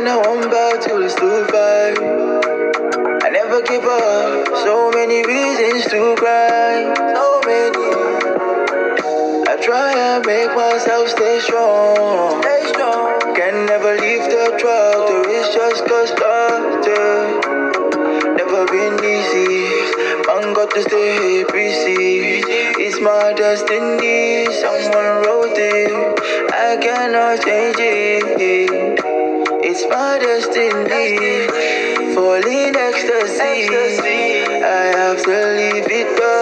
and I want battles to fight. I never give up, so many reasons to cry. So many. I try and make myself stay strong. Stay strong. Can never leave the truck, the risk just got started. Never been easy, man got to stay busy. It's my destiny, someone wrote it, I cannot change it. It's my destiny, falling ecstasy, I have to leave it all.